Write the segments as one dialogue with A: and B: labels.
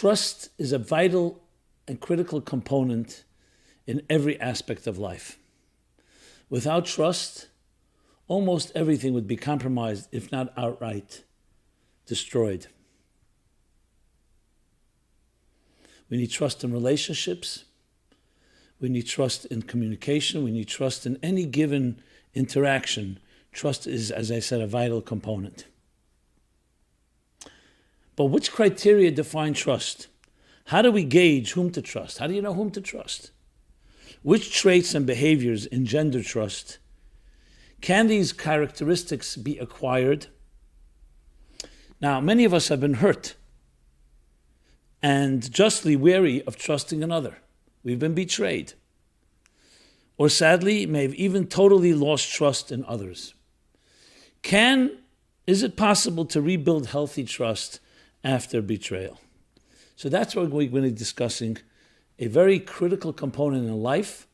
A: Trust is a vital and critical component in every aspect of life. Without trust, almost everything would be compromised, if not outright destroyed. We need trust in relationships. We need trust in communication. We need trust in any given interaction. Trust is, as I said, a vital component. But which criteria define trust? How do we gauge whom to trust? How do you know whom to trust? Which traits and behaviors engender trust? Can these characteristics be acquired? Now, many of us have been hurt and justly wary of trusting another. We've been betrayed. Or sadly, may have even totally lost trust in others. Is it possible to rebuild healthy trust after betrayal? So that's what we're going to be discussing, a very critical component in life,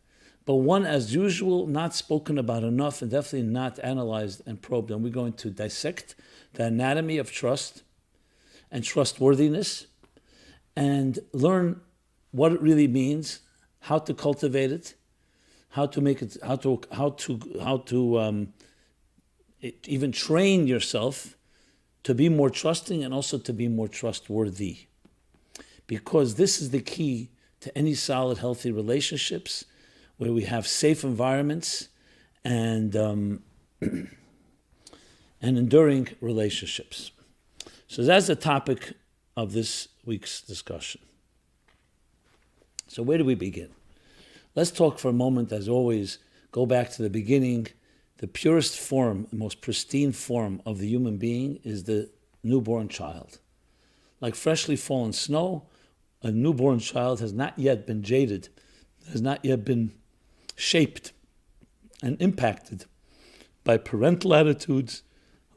A: but one, as usual, not spoken about enough and definitely not analyzed and probed. And we're going to dissect the anatomy of trust and trustworthiness and learn what it really means, how to cultivate it, how to make it, how to even train yourself to be more trusting and also to be more trustworthy. Because this is the key to any solid, healthy relationships where we have safe environments and enduring relationships. So that's the topic of this week's discussion. So where do we begin? Let's talk for a moment, as always, go back to the beginning. The purest form, the most pristine form of the human being is the newborn child. Like freshly fallen snow, a newborn child has not yet been jaded, has not yet been shaped and impacted by parental attitudes,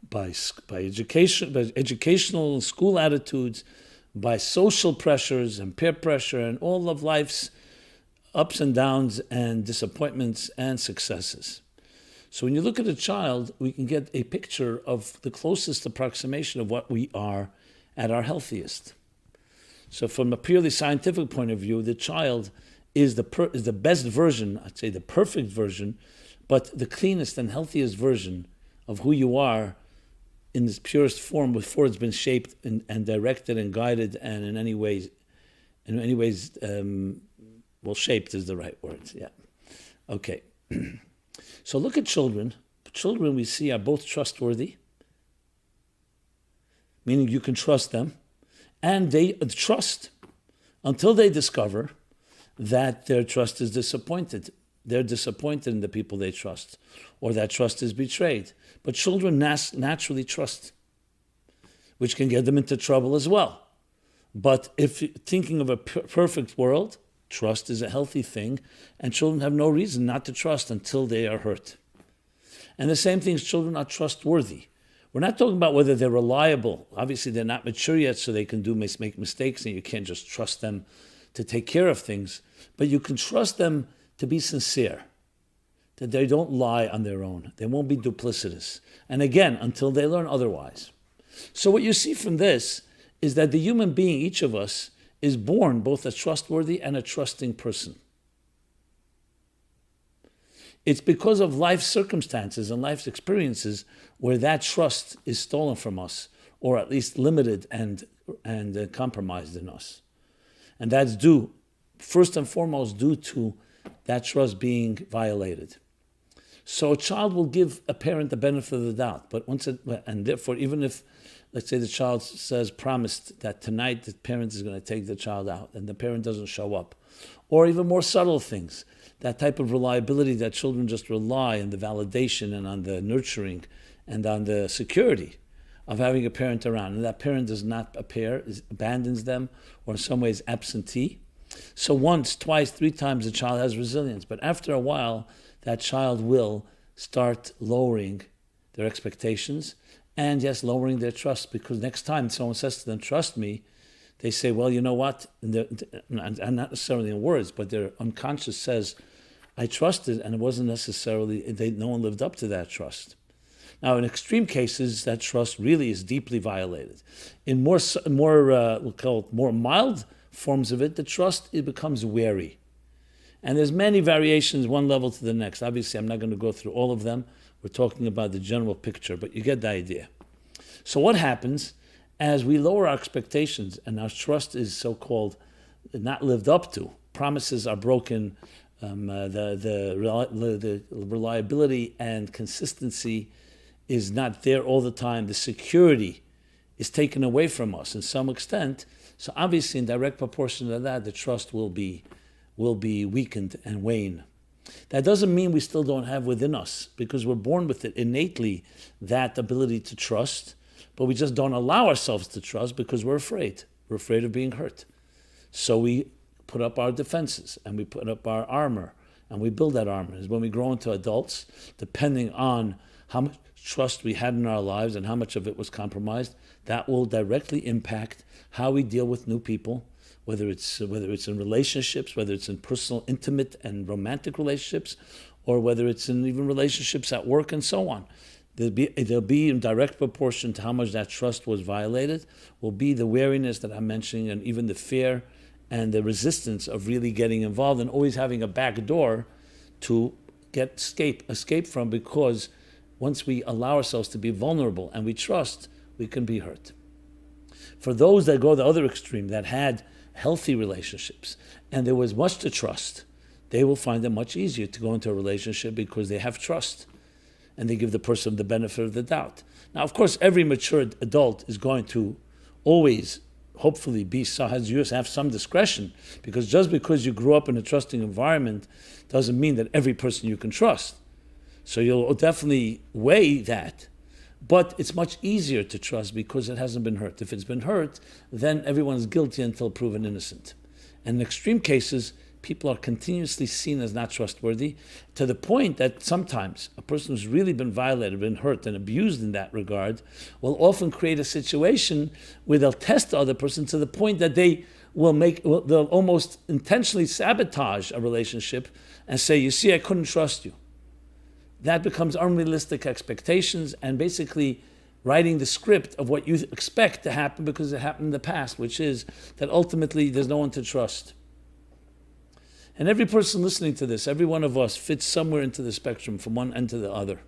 A: by educational and school attitudes, by social pressures and peer pressure and all of life's ups and downs and disappointments and successes. So when you look at a child, we can get a picture of the closest approximation of what we are at our healthiest. So from a purely scientific point of view, the child is the best version, I'd say the perfect version, but the cleanest and healthiest version of who you are in its purest form before it's been shaped and directed and guided and in any ways, shaped is the right word, yeah. Okay. So look at children. Children we see are both trustworthy, meaning you can trust them, and they trust until they discover that their trust is disappointed. They're disappointed in the people they trust, or that trust is betrayed. But children naturally trust, which can get them into trouble as well. But if you're thinking of a perfect world, trust is a healthy thing, and children have no reason not to trust until they are hurt. And the same thing is children are trustworthy. We're not talking about whether they're reliable. Obviously, they're not mature yet, so they can make mistakes, and you can't just trust them to take care of things. But you can trust them to be sincere, that they don't lie on their own. They won't be duplicitous. And again, until they learn otherwise. So what you see from this is that the human being, each of us, is born both a trustworthy and a trusting person. It's because of life circumstances and life's experiences where that trust is stolen from us, or at least limited and compromised in us. And that's due, first and foremost, due to that trust being violated. So a child will give a parent the benefit of the doubt, and therefore, even if, let's say the child promised that tonight the parent is going to take the child out, and the parent doesn't show up, or even more subtle things, that type of reliability that children just rely on the validation and on the nurturing and on the security of having a parent around, and that parent does not appear, abandons them, or in some ways absentee. So once, twice, 3 times the child has resilience, but after a while, that child will start lowering their expectations and, yes, lowering their trust, because next time someone says to them, trust me, they say, well, you know what, and not necessarily in words, but their unconscious says, I trusted, and it wasn't necessarily, no one lived up to that trust. Now, in extreme cases, that trust really is deeply violated. In we'll call it more mild forms of it, the trust, it becomes wary. And there's many variations, one level to the next. Obviously, I'm not going to go through all of them. We're talking about the general picture, but you get the idea. So what happens as we lower our expectations and our trust is so-called not lived up to, promises are broken, the reliability and consistency is not there all the time, the security is taken away from us in some extent. So obviously, in direct proportion to that, the trust will be weakened and wane. That doesn't mean we still don't have within us, because we're born with it innately, that ability to trust, but we just don't allow ourselves to trust because we're afraid. We're afraid of being hurt. So we put up our defenses and we put up our armor and we build that armor. When we grow into adults, depending on how much trust we had in our lives and how much of it was compromised, that will directly impact how we deal with new people, whether it's in relationships, whether it's in personal, intimate, and romantic relationships, or whether it's in even relationships at work and so on. There'll be in direct proportion to how much that trust was violated, will be the wariness that I'm mentioning, and even the fear and the resistance of really getting involved and always having a back door to escape from, because once we allow ourselves to be vulnerable and we trust, we can be hurt. For those that go the other extreme, that had healthy relationships and there was much to trust, they will find it much easier to go into a relationship because they have trust and they give the person the benefit of the doubt. Now, of course, every mature adult is going to always, hopefully, have some discretion, because just because you grew up in a trusting environment doesn't mean that every person you can trust. So you'll definitely weigh that. But it's much easier to trust because it hasn't been hurt. If it's been hurt, then everyone's guilty until proven innocent. And in extreme cases, people are continuously seen as not trustworthy, to the point that sometimes a person who's really been violated, been hurt, and abused in that regard will often create a situation where they'll test the other person to the point that they'll almost intentionally sabotage a relationship and say, you see, I couldn't trust you. That becomes unrealistic expectations and basically writing the script of what you expect to happen because it happened in the past, which is that ultimately there's no one to trust. And every person listening to this, every one of us fits somewhere into the spectrum from one end to the other.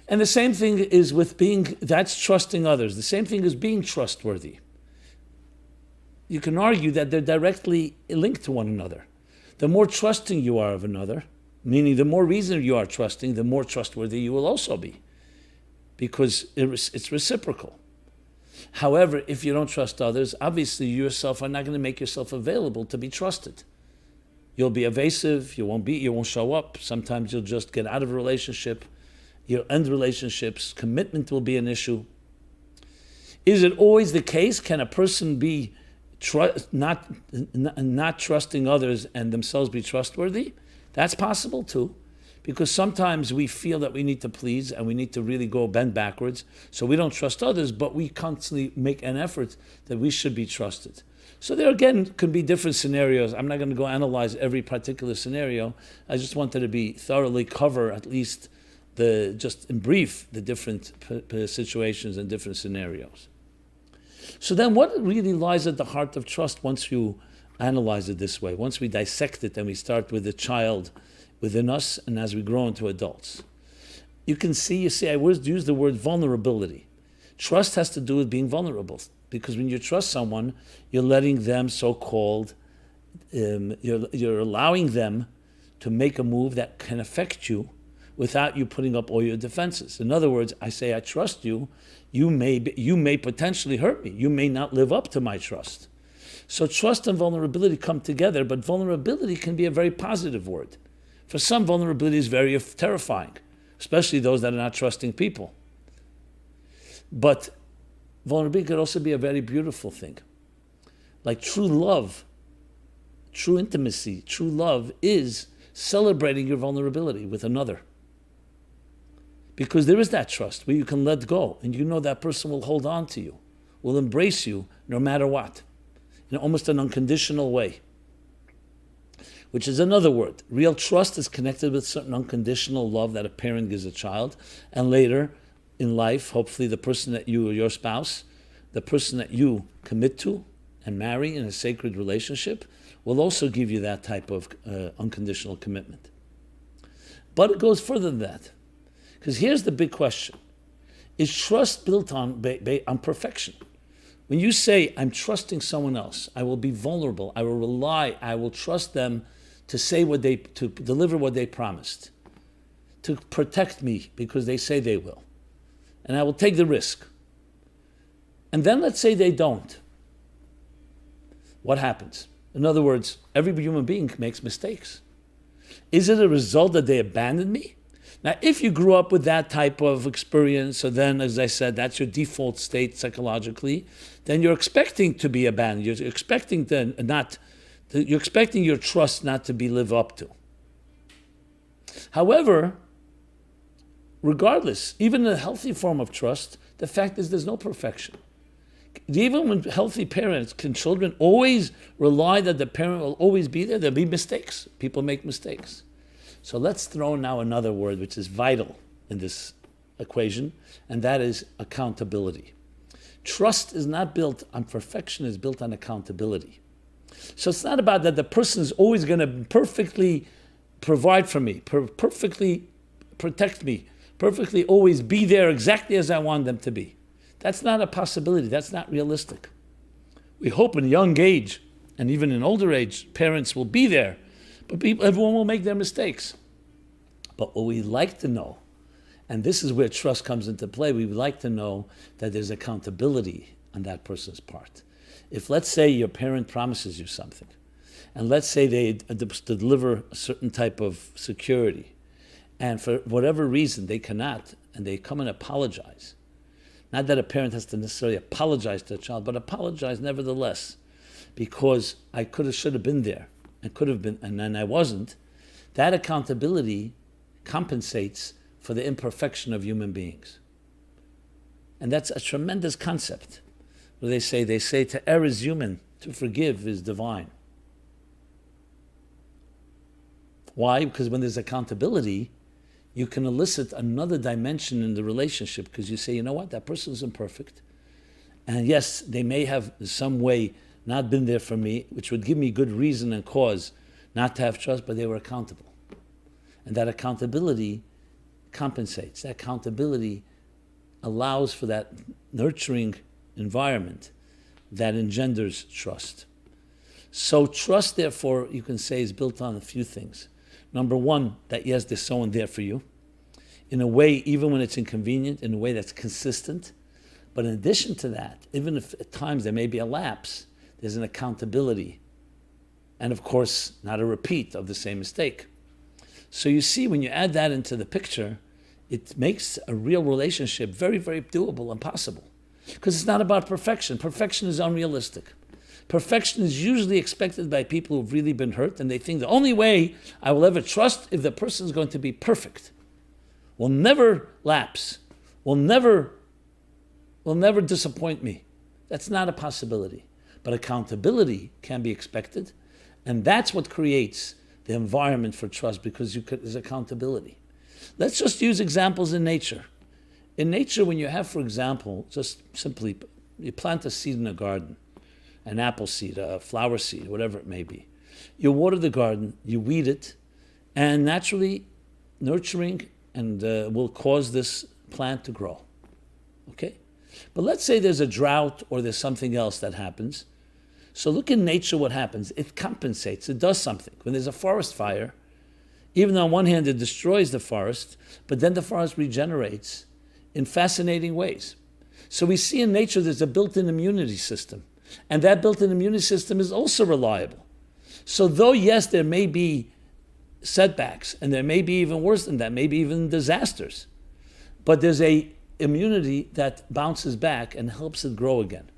A: And the same thing is with that's trusting others. The same thing is being trustworthy. You can argue that they're directly linked to one another. The more trusting you are of another, meaning the more reason you are trusting, the more trustworthy you will also be, because it's reciprocal. However, if you don't trust others, obviously you yourself are not going to make yourself available to be trusted. You'll be evasive, you won't show up. Sometimes you'll just get out of a relationship, you'll end relationships, commitment will be an issue. Is it always the case? Can a person be not trusting others and themselves be trustworthy? That's possible too, because sometimes we feel that we need to please and we need to really bend backwards, so we don't trust others, but we constantly make an effort that we should be trusted. So there again could be different scenarios. I'm not going to go analyze every particular scenario. I just wanted to thoroughly cover at least just in brief the different situations and different scenarios. So then what really lies at the heart of trust once you analyze it this way, once we dissect it and we start with the child within us and as we grow into adults? You see, I use the word vulnerability. Trust has to do with being vulnerable, because when you trust someone, you're letting them you're allowing them to make a move that can affect you without you putting up all your defenses. In other words, I say I trust you, you may potentially hurt me, you may not live up to my trust. So trust and vulnerability come together, but vulnerability can be a very positive word. For some, vulnerability is very terrifying, especially those that are not trusting people. But vulnerability could also be a very beautiful thing. Like true love, true intimacy, true love is celebrating your vulnerability with another. Because there is that trust where you can let go and you know that person will hold on to you, will embrace you no matter what, in almost an unconditional way. which is another word. Real trust is connected with certain unconditional love that a parent gives a child, and later in life, hopefully the person that you or your spouse, the person that you commit to and marry in a sacred relationship, will also give you that type of unconditional commitment. But it goes further than that. Because here's the big question. Is trust built on perfection? When you say, I'm trusting someone else, I will be vulnerable, I will rely, I will trust them to to deliver what they promised, to protect me because they say they will. And I will take the risk. And then let's say they don't. What happens? In other words, every human being makes mistakes. Is it a result that they abandoned me? Now, if you grew up with that type of experience, so then, as I said, that's your default state psychologically, then you're expecting to be abandoned. You're expecting you're expecting your trust not to be lived up to. However, regardless, even in a healthy form of trust, the fact is there's no perfection. Even when healthy parents, can children always rely that the parent will always be there? There'll be mistakes. People make mistakes. So let's throw now another word which is vital in this equation, and that is accountability. Trust is not built on perfection, it's built on accountability. So it's not about that the person is always going to perfectly provide for me, perfectly protect me, perfectly always be there exactly as I want them to be. That's not a possibility. That's not realistic. We hope in a young age, and even in older age, parents will be there, but everyone will make their mistakes. But what we like to know, and this is where trust comes into play, we would like to know that there's accountability on that person's part. If, let's say, your parent promises you something, and let's say they deliver a certain type of security, and for whatever reason they cannot, and they come and apologize. Not that a parent has to necessarily apologize to a child, but apologize nevertheless, because I should have been there, and could have been, and then I wasn't. That accountability compensates for the imperfection of human beings. And that's a tremendous concept. Where they say to err is human, to forgive is divine. Why? Because when there's accountability, you can elicit another dimension in the relationship, because you say, you know what, that person is imperfect. And yes, they may have in some way not been there for me, which would give me good reason and cause not to have trust, but they were accountable. And that accountability compensates. That accountability allows for that nurturing environment that engenders trust. So trust, therefore, you can say is built on a few things. Number one, that yes, there's someone there for you, in a way, even when it's inconvenient, in a way that's consistent. But in addition to that, even if at times there may be a lapse, there's an accountability. And of course, not a repeat of the same mistake. So you see, when you add that into the picture, it makes a real relationship very, very doable and possible. Because it's not about perfection. Perfection is unrealistic. Perfection is usually expected by people who've really been hurt, and they think the only way I will ever trust if the person is going to be perfect, will never lapse, will never disappoint me. That's not a possibility. But accountability can be expected, and that's what creates the environment for trust, because there's accountability. Let's just use examples in nature. In nature, when you have, for example, just simply, you plant a seed in a garden, an apple seed, a flower seed, whatever it may be. You water the garden, you weed it, and naturally nurturing and will cause this plant to grow. Okay? But let's say there's a drought or there's something else that happens. So look in nature what happens. It compensates. It does something. When there's a forest fire, even though on one hand it destroys the forest, but then the forest regenerates in fascinating ways. So we see in nature there's a built-in immunity system. And that built-in immunity system is also reliable. So though, yes, there may be setbacks, and there may be even worse than that, maybe even disasters, but there's a immunity that bounces back and helps it grow again.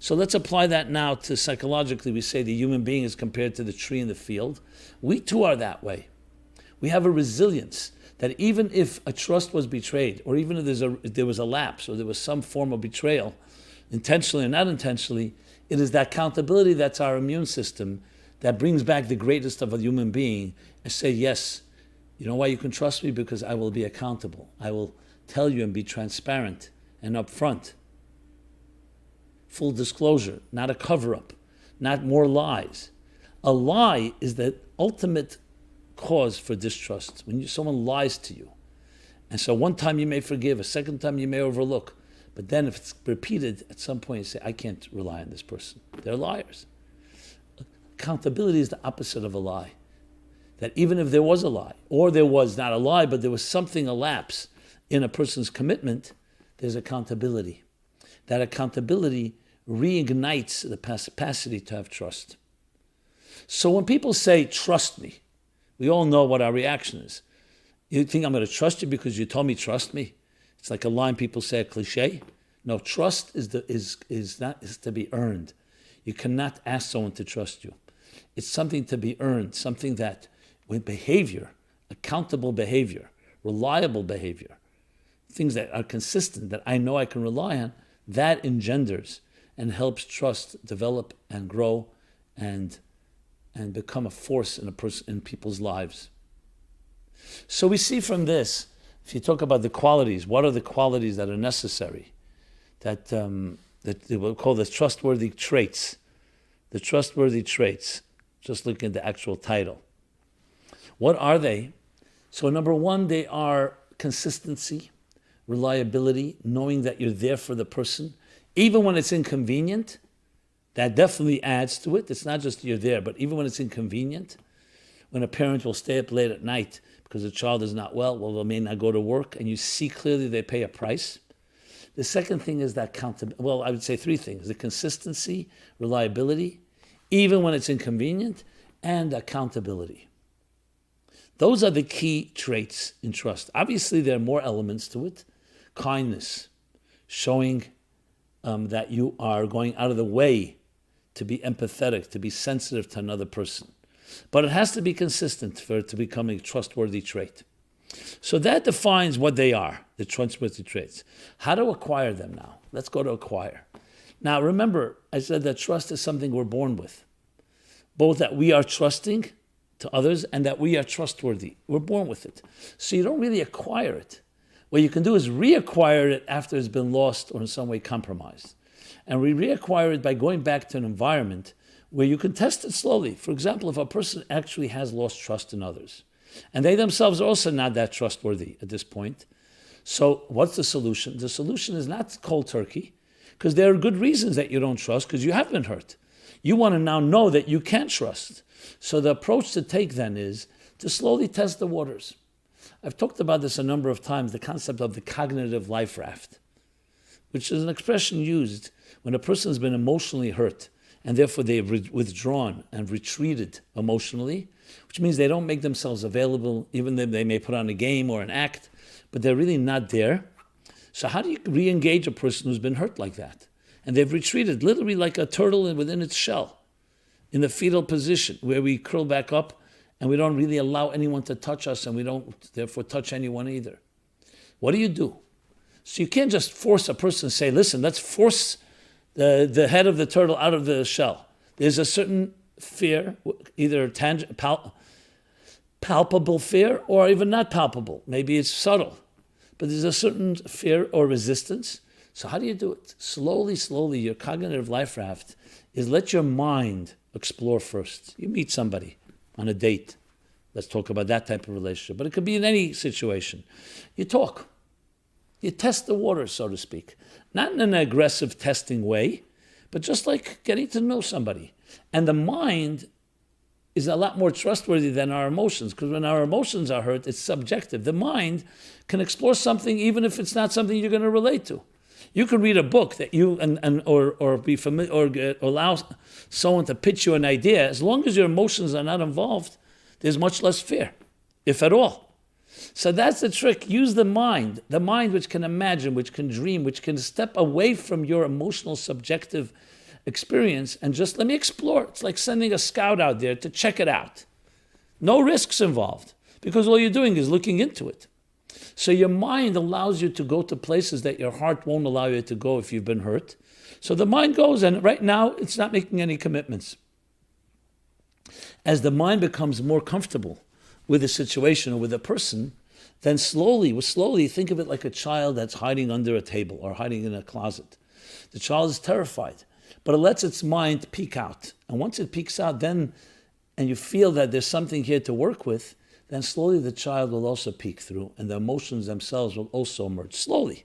A: So let's apply that now to psychologically. We say the human being is compared to the tree in the field. We too are that way. We have a resilience that even if a trust was betrayed, or even if there was a lapse, or there was some form of betrayal, intentionally or not intentionally, it is that accountability that's our immune system that brings back the greatest of a human being and say, yes, you know why you can trust me? Because I will be accountable. I will tell you and be transparent and upfront. Full disclosure, not a cover-up, not more lies. A lie is the ultimate cause for distrust. When someone lies to you. And so one time you may forgive, a second time you may overlook. But then if it's repeated, at some point you say, I can't rely on this person. They're liars. Accountability is the opposite of a lie. That even if there was a lie, or there was not a lie, but there was something, a lapse in a person's commitment, there's accountability. That accountability reignites the capacity to have trust. So when people say, trust me, we all know what our reaction is. You think I'm going to trust you because you told me trust me? It's like a line people say, a cliche. No, trust is to be earned. You cannot ask someone to trust you. It's something to be earned, something that with behavior, accountable behavior, reliable behavior, things that are consistent, that I know I can rely on, that engenders and helps trust develop and grow and become a force in people's lives. So we see from this, if you talk about the qualities, what are the qualities that are necessary? That we'll call the trustworthy traits. The trustworthy traits, just looking at the actual title. What are they? So number one, they are consistency, reliability, knowing that you're there for the person, even when it's inconvenient. That definitely adds to it. It's not just you're there, but even when it's inconvenient, when a parent will stay up late at night because the child is not well, they may not go to work, and you see clearly they pay a price. The second thing is that accountability. Well, I would say three things: the consistency, reliability, even when it's inconvenient, and accountability. Those are the key traits in trust. Obviously, there are more elements to it. Kindness, showing that you are going out of the way to be empathetic, to be sensitive to another person. But it has to be consistent for it to become a trustworthy trait. So that defines what they are, the trustworthy traits. How to acquire them now? Let's go to acquire. Now remember, I said that trust is something we're born with. Both that we are trusting to others and that we are trustworthy. We're born with it. So you don't really acquire it. What you can do is reacquire it after it's been lost or in some way compromised. And we reacquire it by going back to an environment where you can test it slowly. For example, if a person actually has lost trust in others, and they themselves are also not that trustworthy at this point. So what's the solution? The solution is not cold turkey, because there are good reasons that you don't trust, because you have been hurt. You want to now know that you can trust. So the approach to take then is to slowly test the waters. I've talked about this a number of times, the concept of the cognitive life raft, which is an expression used when a person has been emotionally hurt, and therefore they've withdrawn and retreated emotionally, which means they don't make themselves available, even though they may put on a game or an act, but they're really not there. So how do you re-engage a person who's been hurt like that? And they've retreated, literally like a turtle within its shell, in the fetal position, where we curl back up and we don't really allow anyone to touch us, and we don't therefore touch anyone either. What do you do? So you can't just force a person to say, listen, let's force the head of the turtle out of the shell. There's a certain fear, either palpable fear or even not palpable. Maybe it's subtle. But there's a certain fear or resistance. So how do you do it? Slowly, slowly, your cognitive life raft is let your mind explore first. You meet somebody on a date. Let's talk about that type of relationship. But it could be in any situation. You talk. You test the water, so to speak. Not in an aggressive testing way, but just like getting to know somebody. And the mind is a lot more trustworthy than our emotions, because when our emotions are hurt, it's subjective. The mind can explore something even if it's not something you're going to relate to. You can read a book that you or be familiar or allow someone to pitch you an idea. As long as your emotions are not involved, there's much less fear, if at all. So that's the trick. Use the mind which can imagine, which can dream, which can step away from your emotional subjective experience and just let me explore. It's like sending a scout out there to check it out. No risks involved, because all you're doing is looking into it. So your mind allows you to go to places that your heart won't allow you to go if you've been hurt. So the mind goes, and right now it's not making any commitments. As the mind becomes more comfortable with a situation or with a person, then slowly, think of it like a child that's hiding under a table or hiding in a closet. The child is terrified, but it lets its mind peek out. And once it peeks out, and you feel that there's something here to work with, then slowly the child will also peek through, and the emotions themselves will also emerge slowly.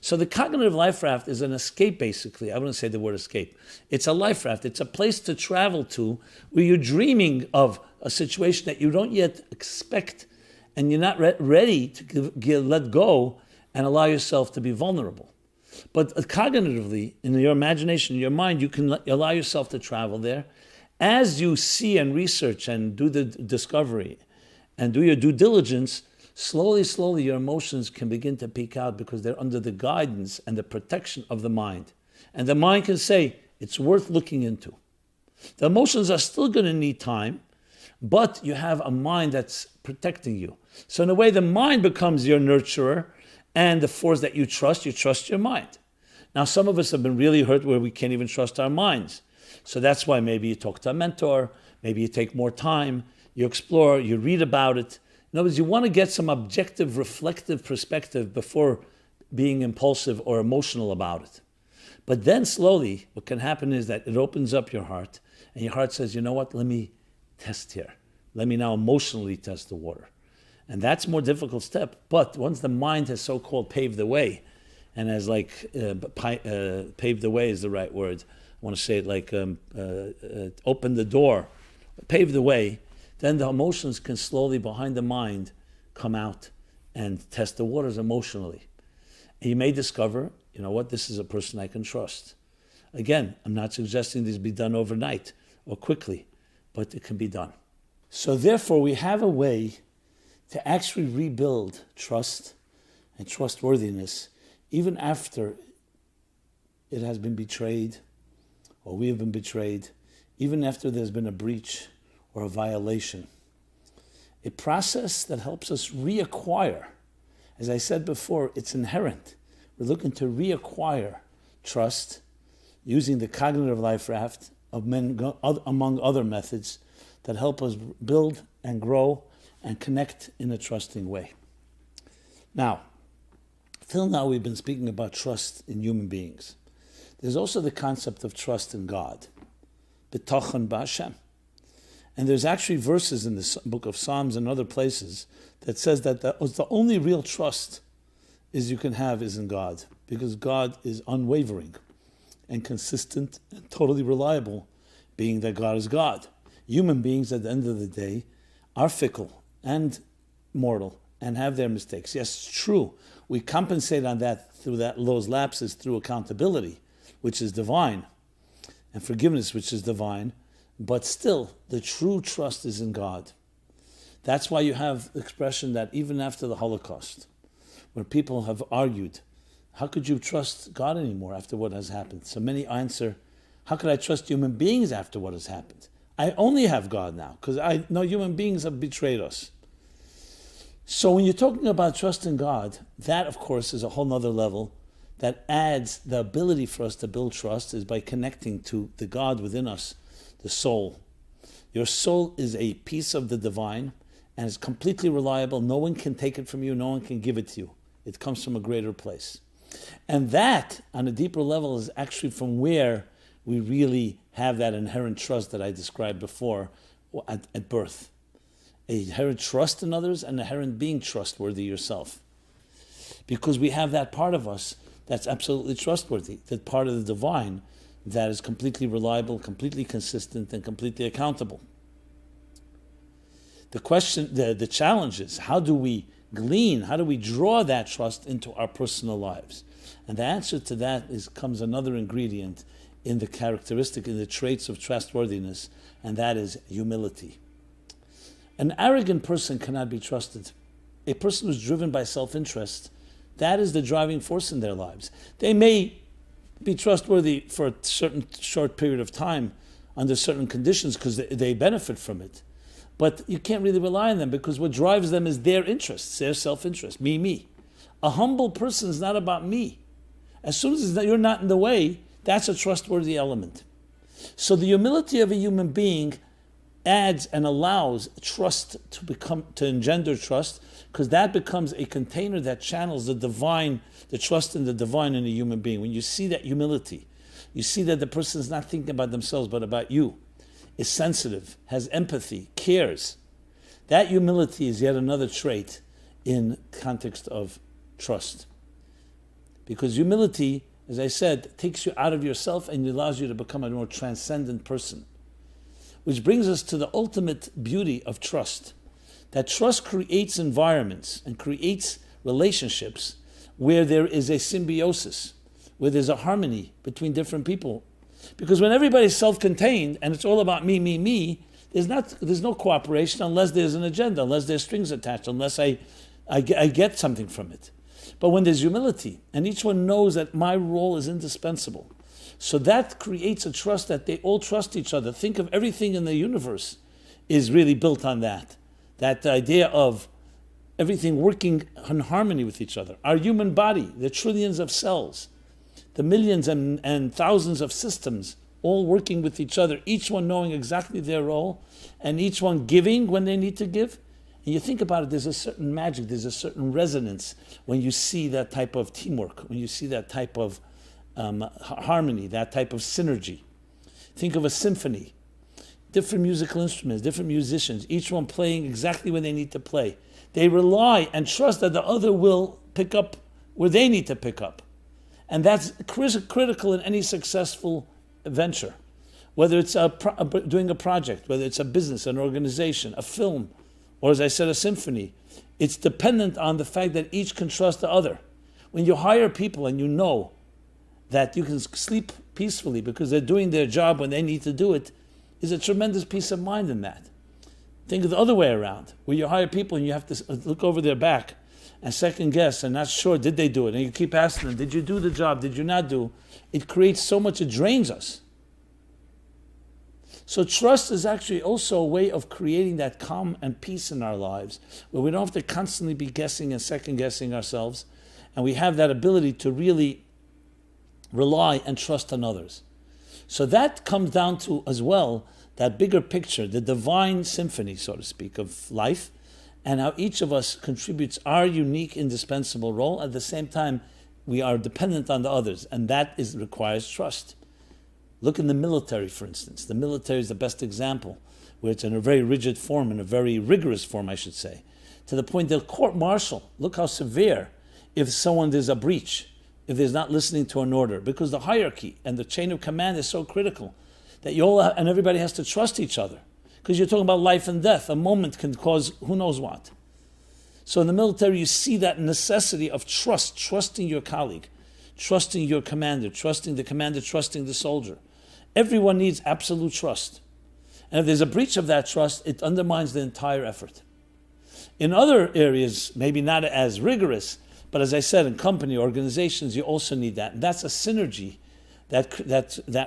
A: So the cognitive life raft is an escape, basically. I wouldn't say the word escape. It's a life raft. It's a place to travel to where you're dreaming of a situation that you don't yet expect, and you're not ready to let go and allow yourself to be vulnerable. But cognitively, in your imagination, in your mind, you can allow yourself to travel there. As you see and research and do the discovery and do your due diligence, slowly, your emotions can begin to peek out because they're under the guidance and the protection of the mind. And the mind can say, it's worth looking into. The emotions are still going to need time, but you have a mind that's protecting you. So in a way, the mind becomes your nurturer, and the force that you trust your mind. Now, some of us have been really hurt where we can't even trust our minds. So that's why maybe you talk to a mentor, maybe you take more time, you explore, you read about it. In other words, you want to get some objective, reflective perspective before being impulsive or emotional about it. But then slowly, what can happen is that it opens up your heart, and your heart says, you know what, let me test here. Let me now emotionally test the water. And that's a more difficult step. But once the mind has so-called paved the way, and has paved the way is the right word. I want to say it like opened the door, paved the way, then the emotions can slowly behind the mind come out and test the waters emotionally. And you may discover, you know what, this is a person I can trust. Again, I'm not suggesting this be done overnight or quickly, but it can be done. So therefore, we have a way to actually rebuild trust and trustworthiness even after it has been betrayed, or we have been betrayed, even after there's been a breach or a violation. A process that helps us reacquire. As I said before, it's inherent. We're looking to reacquire trust using the cognitive life raft among other methods that help us build and grow and connect in a trusting way. Now, till now we've been speaking about trust in human beings. There's also the concept of trust in God, bitachon b'Hashem. And there's actually verses in the book of Psalms and other places that says that the only real trust you can have is in God, because God is unwavering and consistent and totally reliable, being that God is God. Human beings, at the end of the day, are fickle and mortal and have their mistakes. Yes, it's true. We compensate on that through those lapses through accountability, which is divine, and forgiveness, which is divine. But still, the true trust is in God. That's why you have the expression that even after the Holocaust, where people have argued, how could you trust God anymore after what has happened? So many answer, how could I trust human beings after what has happened? I only have God now, because I know human beings have betrayed us. So when you're talking about trust in God, that of course is a whole nother level that adds the ability for us to build trust is by connecting to the God within us, the soul. Your soul is a piece of the divine and is completely reliable. No one can take it from you. No one can give it to you. It comes from a greater place. And that, on a deeper level, is actually from where we really have that inherent trust that I described before at birth. A inherent trust in others and inherent being trustworthy yourself. Because we have that part of us that's absolutely trustworthy, that part of the divine that is completely reliable, completely consistent, and completely accountable. The question, the challenge is, how do we glean, how do we draw that trust into our personal lives? And the answer to that comes another ingredient in the characteristic, in the traits of trustworthiness, and that is humility. An arrogant person cannot be trusted. A person who's driven by self-interest, that is the driving force in their lives. They may be trustworthy for a certain short period of time under certain conditions because they benefit from it. But you can't really rely on them because what drives them is their interests, their self-interest, me. A humble person is not about me. As soon as you're not in the way, that's a trustworthy element. So the humility of a human being adds and allows trust to engender trust, because that becomes a container that channels the divine, the trust in the divine in a human being. When you see that humility, you see that the person is not thinking about themselves but about you, is sensitive, has empathy, cares. That humility is yet another trait in context of trust. Because humility, as I said, takes you out of yourself and allows you to become a more transcendent person. Which brings us to the ultimate beauty of trust. That trust creates environments and creates relationships where there is a symbiosis, where there's a harmony between different people. Because when everybody's self-contained and it's all about me, me, me, there's no cooperation unless there's an agenda, unless there's strings attached, unless I get something from it. But when there's humility and each one knows that my role is indispensable, so that creates a trust that they all trust each other. Think of everything in the universe is really built on that. That idea of everything working in harmony with each other. Our human body, the trillions of cells, the millions and thousands of systems all working with each other, each one knowing exactly their role, and each one giving when they need to give. And you think about it, there's a certain magic, there's a certain resonance when you see that type of teamwork, when you see that type of harmony, that type of synergy. Think of a symphony. Different musical instruments, different musicians, each one playing exactly when they need to play. They rely and trust that the other will pick up where they need to pick up. And that's critical in any successful venture. Whether it's doing a project, whether it's a business, an organization, a film, or as I said, a symphony. It's dependent on the fact that each can trust the other. When you hire people and you know that you can sleep peacefully because they're doing their job when they need to do it, is a tremendous peace of mind in that. Think of the other way around, where you hire people and you have to look over their back and second guess and not sure, did they do it? And you keep asking them, did you do the job? Did you not do? It creates so much, it drains us. So trust is actually also a way of creating that calm and peace in our lives, where we don't have to constantly be guessing and second guessing ourselves, and we have that ability to really rely and trust on others. So that comes down to, as well, that bigger picture, the divine symphony, so to speak, of life, and how each of us contributes our unique, indispensable role. At the same time, we are dependent on the others, and that requires trust. Look in the military, for instance. The military is the best example, where it's in a very rigid form, in a very rigorous form, I should say, to the point that court-martial, look how severe if there's a breach, if there's not listening to an order, because the hierarchy and the chain of command is so critical that and everybody has to trust each other, because you're talking about life and death. A moment can cause who knows what. So in the military, you see that necessity of trust, trusting your colleague, trusting your commander, trusting the soldier. Everyone needs absolute trust. And if there's a breach of that trust, it undermines the entire effort. In other areas, maybe not as rigorous, but as I said, in company, organizations, you also need that. And that's a synergy that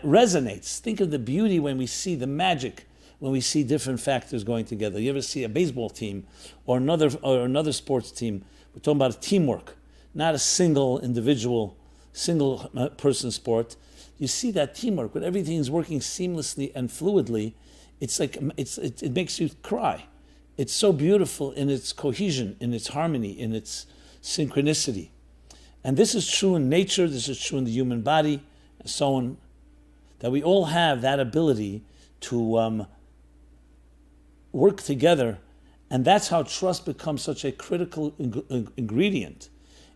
A: resonates. Think of the beauty when we see the magic, when we see different factors going together. You ever see a baseball team or another sports team? We're talking about teamwork, not a single individual, single person sport. You see that teamwork when everything is working seamlessly and fluidly. It's like it makes you cry. It's so beautiful in its cohesion, in its harmony, in its synchronicity. And this is true in nature, this is true in the human body, and so on, that we all have that ability to work together, and that's how trust becomes such a critical ingredient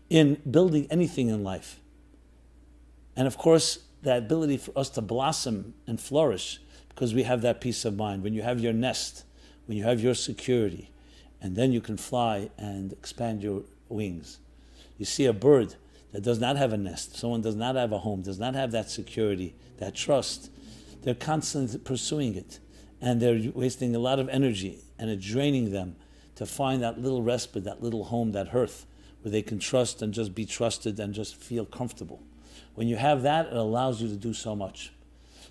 A: in building anything in life. And of course, that ability for us to blossom and flourish, because we have that peace of mind. When you have your nest, when you have your security, and then you can fly and expand your wings. You see a bird that does not have a nest, someone does not have a home, does not have that security, that trust. They're constantly pursuing it, and they're wasting a lot of energy, and it's draining them to find that little respite, that little home, that hearth, where they can trust and just be trusted and just feel comfortable. When you have that, it allows you to do so much.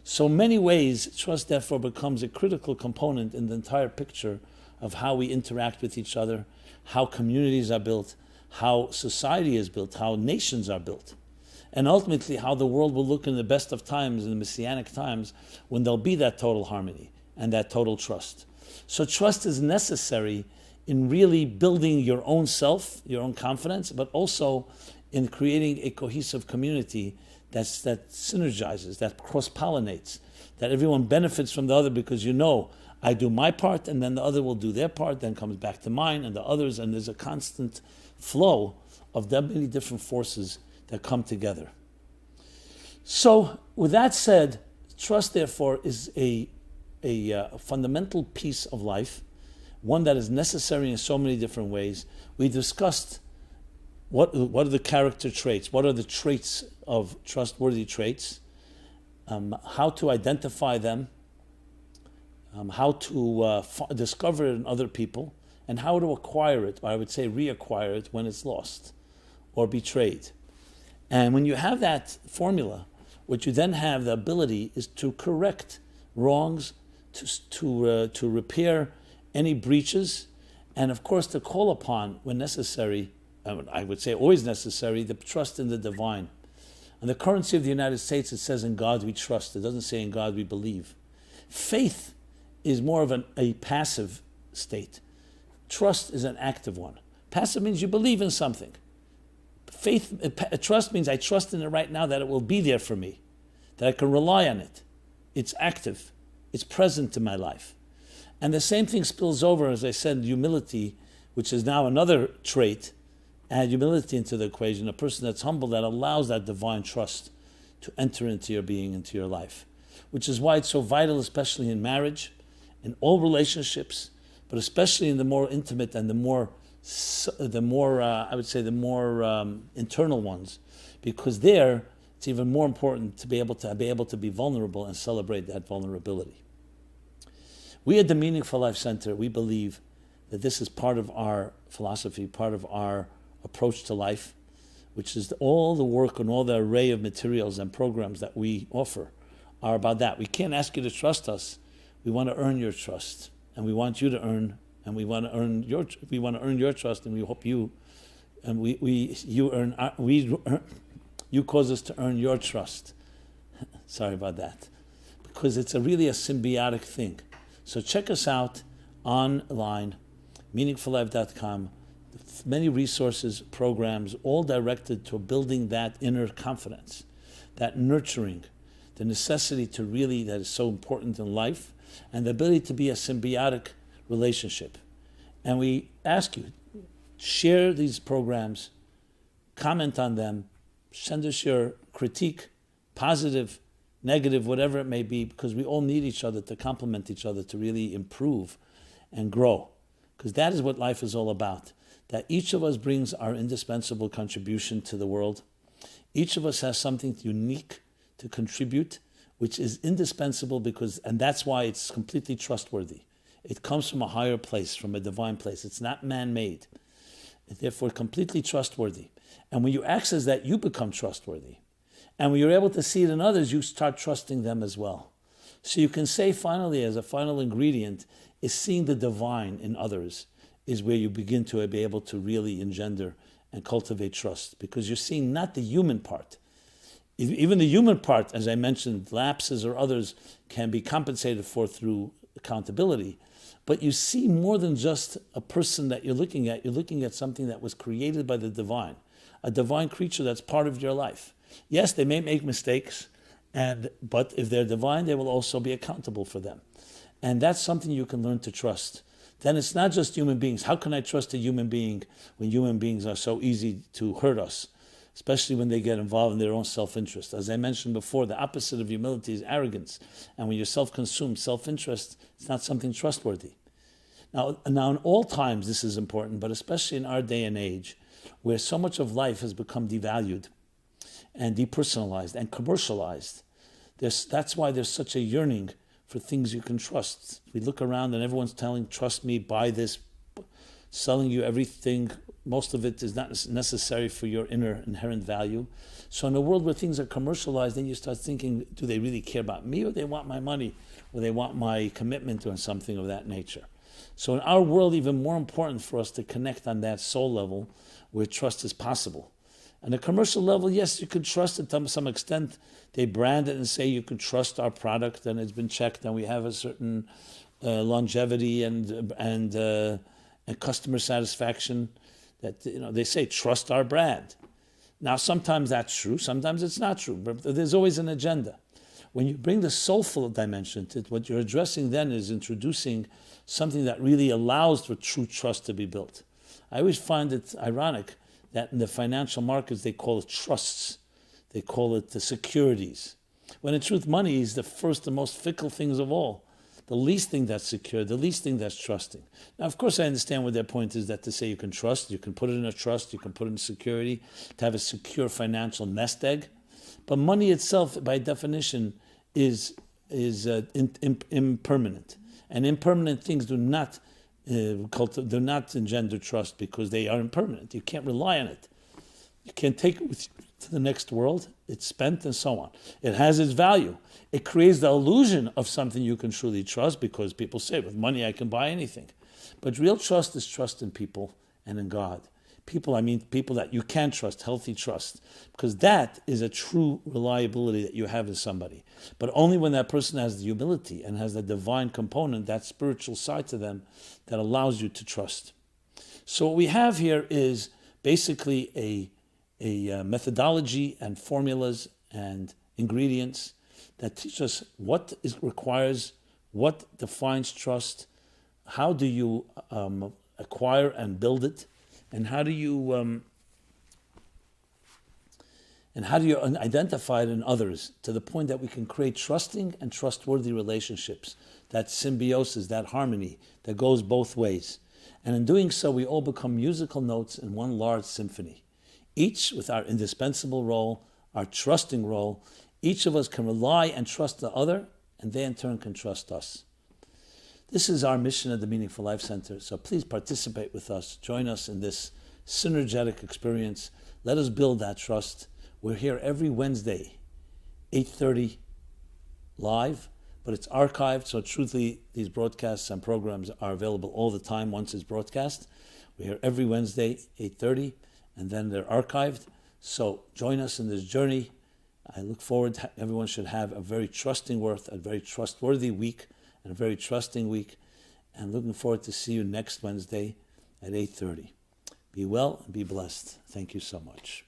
A: So many ways, trust therefore becomes a critical component in the entire picture of how we interact with each other, how communities are built, how society is built, how nations are built, and ultimately how the world will look in the best of times, in the messianic times, when there'll be that total harmony. and that total trust. So trust is necessary in really building your own self, your own confidence, but also in creating a cohesive community that synergizes, that cross-pollinates, that everyone benefits from the other, because I do my part and then the other will do their part, then comes back to mine and the others, and there's a constant flow of that many different forces that come together. So with that said, trust therefore is a fundamental piece of life, one that is necessary in so many different ways. We discussed what are the character traits, what are the traits of trustworthy traits, how to identify them, how to discover it in other people, and how to acquire it, or I would say reacquire it when it's lost or betrayed. And when you have that formula, what you then have the ability is to correct wrongs, to repair any breaches, and of course to call upon, when necessary, I would say always necessary, the trust in the divine. And the currency of the United States, it says in God we trust. It doesn't say in God we believe. Faith is more of a passive state. Trust is an active one. Passive means you believe in something. Trust means I trust in it right now that it will be there for me, that I can rely on it. It's active. It's present in my life. And the same thing spills over, as I said, humility, which is now another trait. Add humility into the equation, a person that's humble, that allows that divine trust to enter into your being, into your life. Which is why it's so vital, especially in marriage, in all relationships, but especially in the more intimate and the more internal ones, because there it's even more important to be able to be vulnerable and celebrate that vulnerability. We at the Meaningful Life Center, we believe that this is part of our philosophy, part of our approach to life, which is all the work and all the array of materials and programs that we offer are about that. We can't ask you to trust us. We want to earn your trust, and we want you to earn, and we want to earn your trust, and we hope you cause us to earn your trust. Sorry about that, because it's really a symbiotic thing. So check us out online, meaningfullife.com. Many resources, programs, all directed to building that inner confidence, that nurturing, the necessity to really, that is so important in life, and the ability to be a symbiotic relationship. And we ask you, share these programs, comment on them, send us your critique, positive, negative, whatever it may be, because we all need each other to complement each other to really improve and grow. Because that is what life is all about. That each of us brings our indispensable contribution to the world. Each of us has something unique to contribute, which is indispensable, and that's why it's completely trustworthy. It comes from a higher place, from a divine place. It's not man-made. It's therefore completely trustworthy. And when you access that, you become trustworthy. And when you're able to see it in others, you start trusting them as well. So you can say finally, as a final ingredient, is seeing the divine in others is where you begin to be able to really engender and cultivate trust, because you're seeing not the human part. Even the human part, as I mentioned, lapses or others can be compensated for through accountability. But you see more than just a person that you're looking at. You're looking at something that was created by the divine, a divine creature that's part of your life. Yes, they may make mistakes, but if they're divine, they will also be accountable for them. And that's something you can learn to trust. Then it's not just human beings. How can I trust a human being when human beings are so easy to hurt us, especially when they get involved in their own self-interest? As I mentioned before, the opposite of humility is arrogance. And when you're self-consumed, self-interest, it's not something trustworthy. Now, in all times, this is important, but especially in our day and age, where so much of life has become devalued and depersonalized and commercialized. That's why there's such a yearning for things you can trust. We look around and everyone's telling, trust me, buy this, selling you everything. Most of it is not necessary for your inner inherent value. So in a world where things are commercialized, then you start thinking, do they really care about me, or they want my money, or they want my commitment or something of that nature? So in our world, even more important for us to connect on that soul level where trust is possible. On a commercial level, yes, you can trust it to some extent. They brand it and say you can trust our product, and it's been checked, and we have a certain longevity and customer satisfaction. That they say trust our brand. Now, sometimes that's true, sometimes it's not true, but there's always an agenda. When you bring the soulful dimension to it, what you're addressing then is introducing something that really allows for true trust to be built. I always find it ironic that in the financial markets they call it trusts, they call it the securities, when in truth money is the first and most fickle things of all, the least thing that's secure, the least thing that's trusting. Now, of course, I understand what their point is, that to say you can trust, you can put it in a trust, you can put it in security, to have a secure financial nest egg. But money itself, by definition, is impermanent. And impermanent things do not engender trust because they are impermanent. You can't rely on it. You can't take it with you to the next world. It's spent and so on. It has its value. It creates the illusion of something you can truly trust because people say, with money I can buy anything. But real trust is trust in people and in God. People, I mean people that you can trust, healthy trust, because that is a true reliability that you have in somebody. But only when that person has the humility and has the divine component, that spiritual side to them, that allows you to trust. So what we have here is basically a methodology and formulas and ingredients that teach us what requires, what defines trust, how do you acquire and build it, and how do you identify it in others to the point that we can create trusting and trustworthy relationships, that symbiosis, that harmony that goes both ways. And in doing so, we all become musical notes in one large symphony, each with our indispensable role, our trusting role. Each of us can rely and trust the other, and they in turn can trust us. This is our mission at the Meaningful Life Center, so please participate with us. Join us in this synergetic experience. Let us build that trust. We're here every Wednesday, 8:30 live, but it's archived, so truthfully, these broadcasts and programs are available all the time once it's broadcast. We're here every Wednesday, 8:30, and then they're archived. So join us in this journey. I look forward to everyone should have a very a very trustworthy week, and a very trusting week, and looking forward to see you next Wednesday at 8:30. Be well and be blessed. Thank you so much.